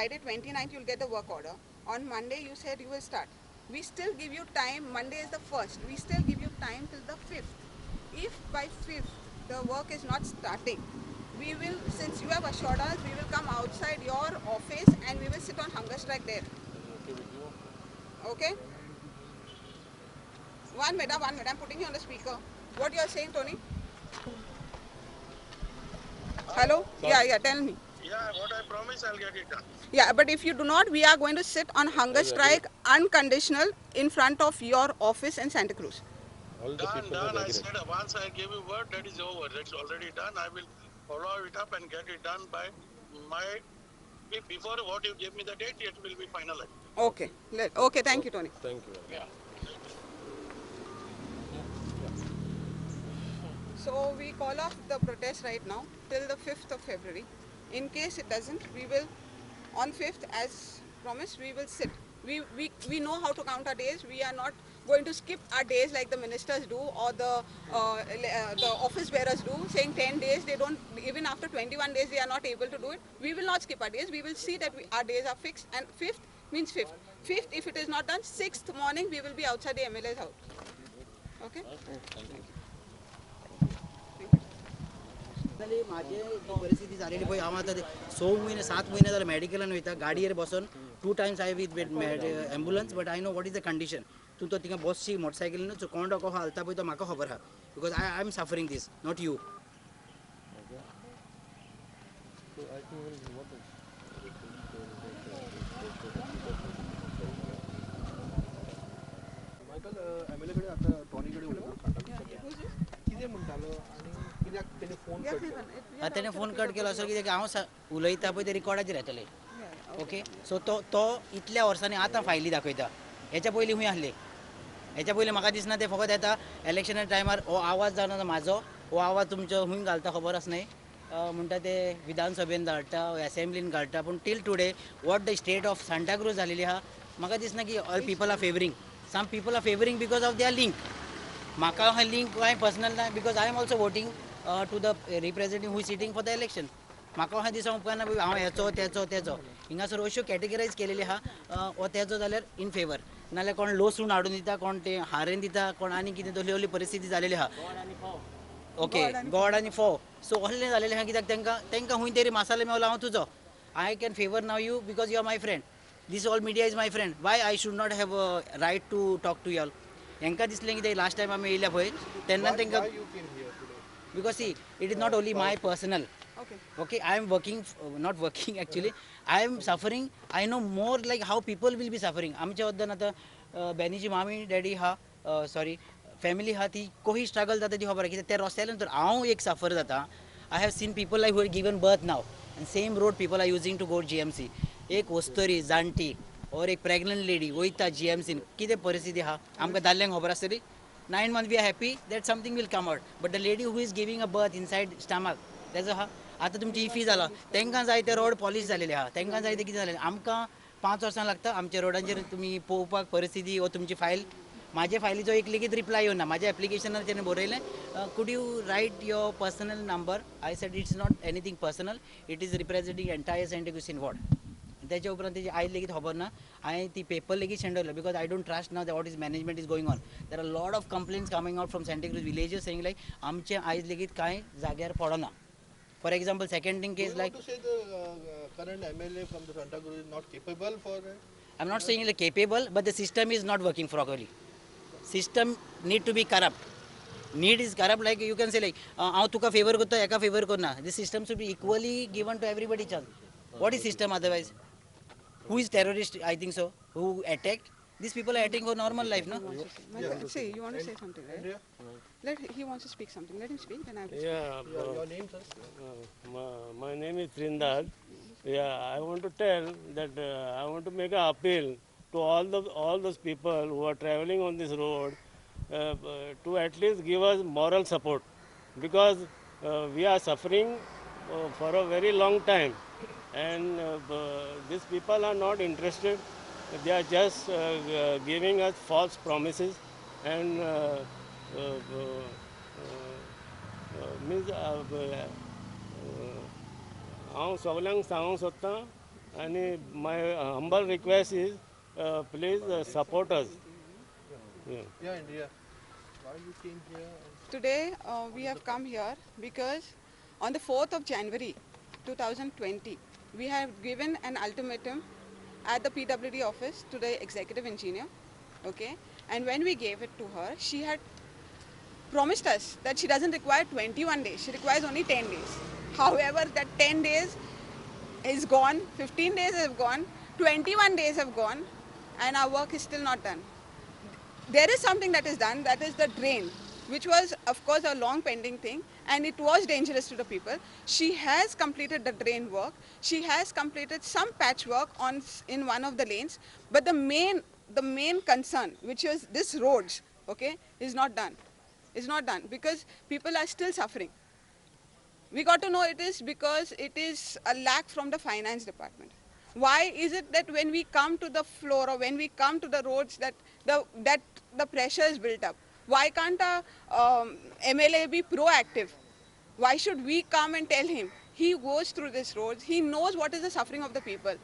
Friday 29th you'll get the work order. On Monday you said you will start. We still give you time. Monday is the 1st. We still give you time till the 5th. If by 5th the work is not starting, we will, since you have assured us, we will come outside your office and we will sit on hunger strike there. Okay? One minute, I'm putting you on the speaker. What you are saying, Tony? Hello? Yeah, tell me. Yeah, what I promise, I'll get it done. Yeah, but if you do not, we are going to sit on hunger strike unconditional in front of your office in Santa Cruz. Done. I said once I give you word, that is over. That's already done. I will follow it up and get it done by my. Before what you gave me the date, it will be finalized. Okay. Okay, thank you, Tony. Thank you. Yeah. So we call off the protest right now till the 5th of February. In case it doesn't, we will, on 5th, as promised, we will sit. We know how to count our days. We are not going to skip our days like the ministers do or the office bearers do, saying 10 days. They don't, even after 21 days, they are not able to do it. We will not skip our days. We will see that our days are fixed, and 5th means 5th. 5th, if it is not done, 6th morning, we will be outside the MLA's house. Okay? माझे परिस्थिती झालेली पळय हांव आतां 6 महिने 7 महिने जाले मेडिकलान वयता गाडयेर बसून 2 times I with ambulance but I know what is the condition तूं तो थिंगा बसची मोटरसायकलीन कोंडो कसो हालता पळय तो म्हाका खबर आहा because I am suffering this not you. MLA आता टॉनीकडे कितें म्हणटालो आनी कित्याक तेणी फोन ताणें फोन कट केलो असो कित्याक हांव उलयता पळय ते रिकॉर्डाचेर येतले ओके सो तो इतल्या वर्सांनी आतां फायली दाखयता हेच्या पयलीं हूंय आहले हेच्या पयलीं म्हाका दिसना ते फकत येता इलेक्शना टायमार हो आवाज जावन म्हाजो हो आवाज तुमचो हूंय घालता खबर आसा न्हय म्हणटा ते विधानसभेन धाडटा असेंब्लीन घालता पूण till today what the state of Santa Cruz जालेली आहा म्हाका दिसना की all people are favouring some people are favouring because of their link म्हाका हें लिंक कांय पर्सनल ना because I am also voting to the representative who sitting for the election म्हाका अशें दिसूंक उपकारना हांव हेचो तेचो हिंगासर अश्यो कॅटेगरायज केलेली आहा वो तेचो जाल्यार इन फेवर नाल्यार कोण लसूण हाडून दिता कोण ते हारेन दिता कोण आनी कितें तसली असली परिस्थिती जालेली आहा ओके गॉड आनी फोव सो असलें जालेलें आहा कित्याक तांकां हूंय तरी मसाले मेवलो हांव तुजो I can favour now you because you are my friend this all media is my friend why I should not have right to talk to y'all हेंकां दिसलें कितें लास्ट टायम आमी येयल्या पळय तेन्ना तांकां because see it is not only my personal okay I am working not working actually I am suffering I know more like how people will be suffering आमच्या वद्दन आतां बेनीची मामी डॅडी हा सॉरी फॅमिली हा ती कोही स्ट्रगल जाता ती खबर आहा कित्याक त्या रस्त्यार तर हांव एक सफर जाता I have seen people like who are given birth नाव and same road people are using to go GMC एक वस्तरी जाणटी और एक प्रेग्नंट लेडी वयता GMCन कितें परिस्थिती आहा आमकां दादल्यांक खबर आसतली 9 months we are happy that something will come out but the lady who is giving a birth inside stomach त्याचो आहा आतां तुमची इफी जाला तांकां जाय ते रोड पॉलिश जालेले आहा तांकां जाय ते कितें जालें आमकां 5 वर्सां लागता आमच्या रोडांचेर तुमी पळोवपाक परिस्थिती वो तुमची फायल म्हाजे फायलीचो एक लेगीत रिप्लाय येवना म्हाज्या एप्लिकेशनार तेणें बरयलें could you write your personal number I said it's not anything personal it is representing entire Saint Christine ward त्याच्या उपरांत तेजी आयज लेगीत खबर ना हांवें ती पेपर लेगीत सेंड केलो because I don't trust now what is management is going on there are lot of complaints coming out from Santa Cruz villages saying like आमचे आयज लेगीत कांय जाग्यार पडना for example second thing is like current MLA from the Santa Cruz is not capable for it? I'm not saying like capable, but the system is not working properly. System need to be corrupt. Need is corrupt, like you can say like, "Aau tuka favor korta, eka favor korna." This system should be equally given to everybody chance. What is system otherwise? Who is terrorist? I think so. Who attacked? These people are acting for normal life, no? Say, you want to say something, right? He wants to speak something. Let him speak, then I will speak. Yeah, Your name, sir? my name is Trindad. Yeah, I want to tell that I want to make an appeal to all those people who are traveling on this road to at least give us moral support because we are suffering for a very long time and these people are not interested. They are just giving us false promises and means हांव सगल्यांक सांगूंक सोदतां And my humble request is, please support us. Yeah. Yeah, India. Why you came here? Today we have come here because on the 4th of January 2020 we have given an ultimatum at the PWD office to the executive engineer, okay, and when we gave it to her, she had promised us that she doesn't require 21 days, she requires only 10 days. However, that 10 days is gone, 15 days have gone, 21 days have gone, and our work is still not done. There is something that is done, that is the drain, which was of course a long pending thing, and it was dangerous to the people. She has completed the drain work, she has completed some patchwork in one of the lanes, but the main concern, which is this roads, okay, is not done. It's not done because people are still suffering. We got to know it is because it is a lack from the finance department. Why is it that when we come to the floor or when we come to the roads that the pressure is built up? Why can't a MLA be proactive? Why should we come and tell him? He goes through these roads, he knows what is the suffering of the people.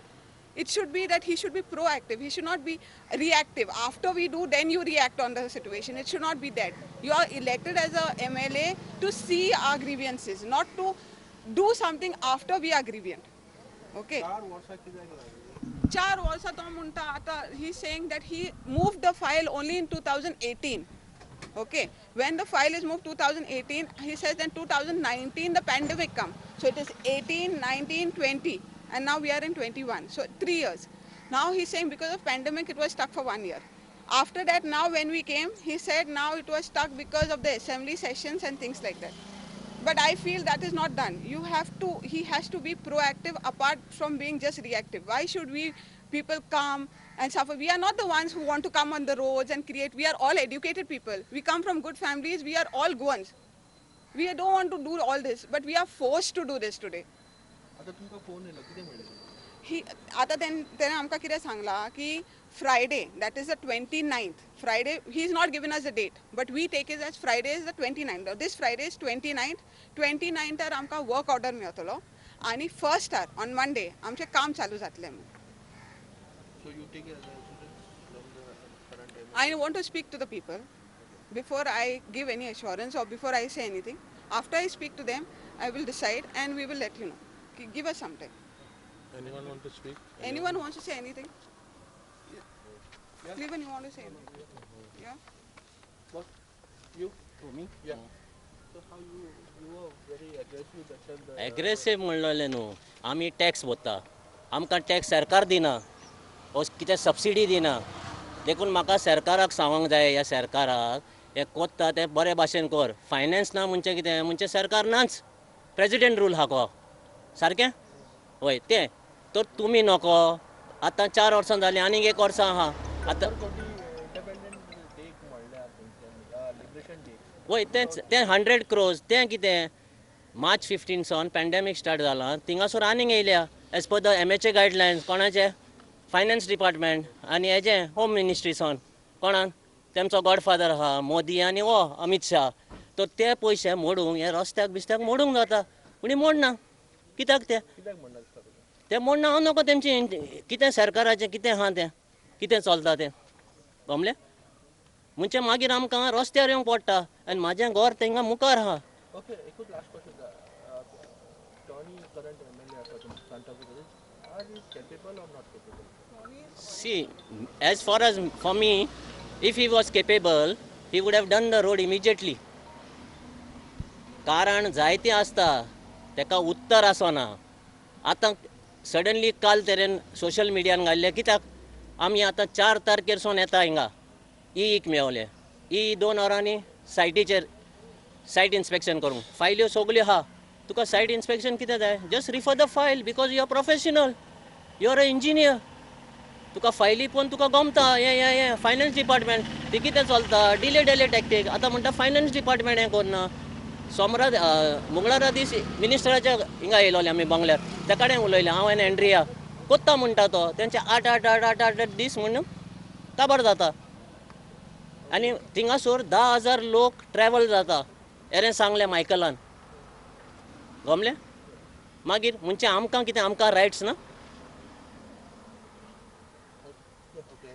It should be that he should be proactive, he should not be reactive. After we do, then you react on the situation. It should not be that. You are elected as a MLA to see our grievances, not to do something after we are grievant. Okay? 4 वर्षा किती लागली? 4 वर्षा तो म्हणता आता he's saying that he moved the file only in 2018. Okay, when the file is moved 2018, he says then 2019 the pandemic come. So it is 18, 19, 20, and now we are in 21. So 3 years. Now he's saying because of pandemic it was stuck for 1 year. After that, now when we came, he said now it was stuck because of the assembly sessions and things like that. But I feel that is not done. He has to be proactive apart from being just reactive. Why should people come and suffer? We are not the ones who want to come on the roads and create. We are all educated people. We come from good families. We are all Goans. We don't want to do all this, but we are forced to do this today. आता तुमका phone yellow किती मिळेल? आता त्याने आमकां कितें सांगला की Friday, that is the 29th. Friday, he is not given us a date, but we take it as Friday is the 29th. This Friday is 29th. 29th are आमकां work order मेळटलो आणि first on Monday आमचें काम चालू जातलें. So you take it as a from the current MLA. I want to speak to the people before I give any assurance or before I say anything. After I speak to them, I will decide and we will let you know. Give us some time. Anyone want to speak? Anyone wants to say anything? Cleveland, you want to say anything? Yeah? Boss, you? Me? Yeah. So how you were very aggressive that time the aggressive म्हणलें न्हू आमी tax भरता आमकां tax सरकार दिना वो कितें subsidy दिना देखून म्हाका सरकाराक सांगूंक जाय ह्या सरकाराक हें कोत्ता तें बरे भाशेन कर फायनान्स ना म्हणजे कितें म्हणजे सरकार नाच प्रेजिडेंट रूल हा गो सारकें हय तें तर तुमी नको आतां 4 वर्सां जालीं आनीक 1 वर्सां आहा आतां इंडिपेंडेंट डे म्हणल्यार लिबरेशन डे वय तें 100 crores तें कितें मार्च 15 सावन पॅन्डेमीक स्टार्ट जालां थिंगासोर आनीक येयल्या as per the MHA guidelines कोणाचे फायनान्स डिपार्टमेंट आनी हेजें होम मिनिस्ट्री सावन कोणान तेमचो गॉडफादर आहा मोदी आनी हो अमित शाह तर ते पयशे मोडूंक हे रस्त्याक बिस्त्याक मोडूंक जाता पूण मोडना कित्याक कित्याक म्हणटा दिसता तुका? ते मोडना हांव नको तेमची कितें सरकाराचें कितें आहा तें कितें चलता तें गमलें म्हणजे मागीर आमकां रस्त्यार येवंक पडटा आनी म्हाजें घर तेंगा मुखार आहा ओके एकूच last question Tony current MLA आसा तुमच्या Santa Cruz are is capable or not capable? See, as far as for me, if he was capable, he would have done the road immediately. कारण जायते आसता तेका उत्तर आसना आतां सडनली काल तेरेन सोशल मिडियान घाल्ले कित्याक आमी आतां 4 तारखेरसून येता हिंगा ईक मेवले 2 वरांनी सायटीचेर सायट इन्स्पेक्शन करूंक फायल्यो सगल्यो आहा तुका सायट इन्स्पेक्शन कितें जाय just refer the file because you are professional you are a engineer तुका फायली पळोवन तुका गमता हे फायनान्स डिपार्टमेंट ती कितें चलता डिले टॅक्टीक आतां म्हणटा फायनान्स डिपार्टमेंट हें करना सोमारा मंगळारा दीस मिनिस्टराच्या हिंगा येयलोले आमी बंगल्यार त्या कडेन उलयले हांव आनी एंड्रिया कोत्ता म्हणटा तो तेंचे 8 दीस म्हणून काबार जाता आनी थिंगासोर 10,000 लोक ट्रॅवल जाता हेरें सांगलें मायकलान गमलें मागीर म्हणजे आमकां कितें आमकां रायट्स ना Okay,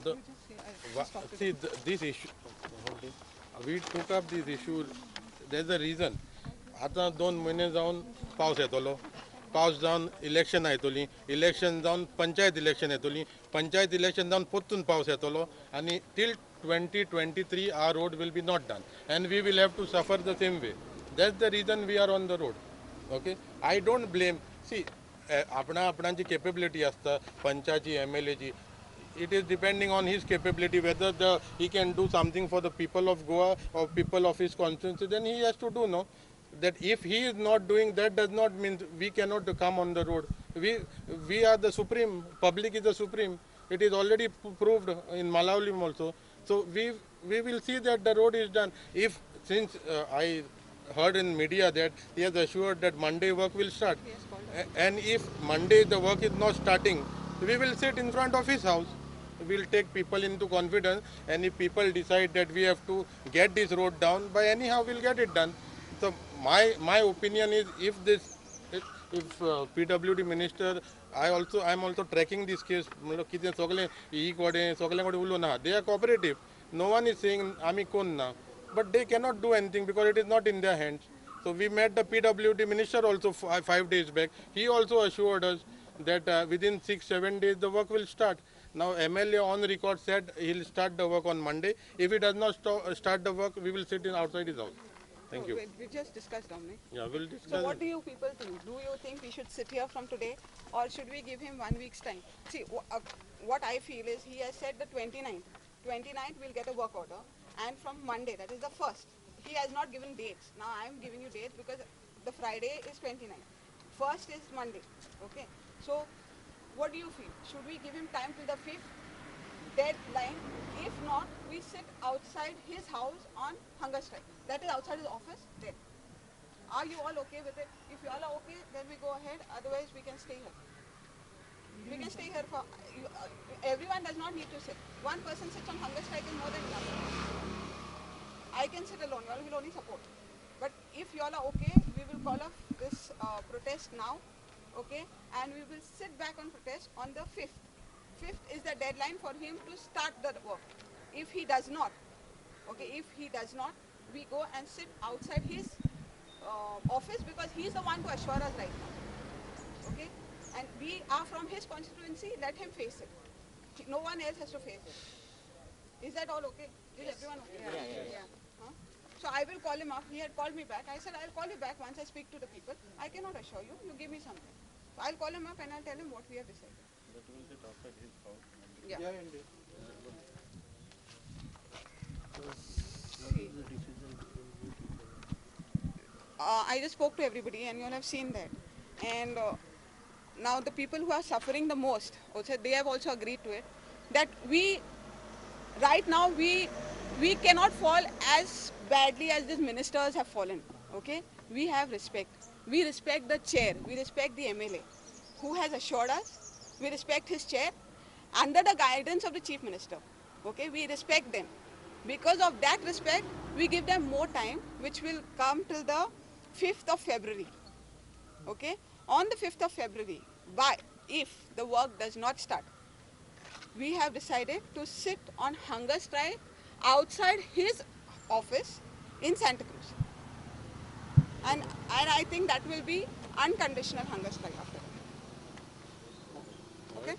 The, see, this issue, we took up this issue, there's a reason. आता 2 महिने जावन पावस येतलो, पावस जावन इलेक्शन येतली, इलेक्शन जावन पंचायत इलेक्शन येतली, पंचायत इलेक्शन जावन परतून पावस येतलो, आणि till 2023 our road will be not done and we will have to suffer the same way. That's the reason we are on the road. Okay, I don't blame. See, आपणाची capability असता पंचायची MLA ची, it is depending on his capability whether he can do something for the people of Goa or people of his constituency, then he has to do. No, that if he is not doing that does not mean we cannot come on the road. We are the supreme, public is the supreme. It is already proved in Malaulim also. So we will see that the road is done. If since I heard in media that he has assured that Monday work will start, and if Monday the work is not starting, we will sit in front of his house. We will take people into confidence, and if people decide that we have to get this road down, by anyhow we'll get it done. So my opinion is, if PWD minister, I am also tracking this case. They are cooperative. No one is saying ami kon na, but they cannot do anything because it is not in their hands. So we met the PWD minister also 5 days back. He also assured us that within 6-7 days the work will start. Now MLA on record said he'll start the work on Monday. If he does not start the work, we will sit outside his house. Thank you. We just discussed, Dominic. Yeah, we'll discuss. So what do you people think? Do you think we should sit here from today, or should we give him 1 week's time? See, what I feel is he has said the 29th. 29th we'll get a work order, and from Monday, that is the 1st. He has not given dates. Now I am giving you dates because the Friday is 29th. 1st is Monday. Okay. So what do you feel? Should we give him time till the 5th deadline? If not, we sit outside his house on hunger strike. That is outside his office. Then, are you all okay with it? If you all are okay, then we go ahead. Otherwise, we can stay here. We can stay here for. Everyone does not need to sit. One person sits on hunger strike is more than enough. I can sit alone. You all will only support. But if you all are okay, we will call off this protest now. Okay, and we will sit back on protest on the 5th. 5th is the deadline for him to start the work. If he does not, okay, if he does not, we go and sit outside his office because he is the one to assure us right now. Okay, and we are from his constituency. Let him face it. No one else has to face it. Is that all okay? Is everyone okay? Yeah. Huh? So I will call him up. He had called me back. I said I'll call you back once I speak to the people. I cannot assure you. You give me something. So I'll call him up and I'll tell him what we have decided. But we will sit outside his house. Yeah. I just spoke to everybody and you all have seen that. And now the people who are suffering the most, also they have also agreed to it, that right now we cannot fall as badly as these ministers have fallen. Okay, we have respect. We respect the chair. We respect the MLA who has assured us. We respect his chair under the guidance of the chief minister. Okay, we respect them. Because of that respect, we give them more time, which will come till the 5th of February. Okay, on the 5th of February, if the work does not start, we have decided to sit on hunger strike outside his office in Santa Cruz. And I think that will be unconditional hunger strike after that. Okay?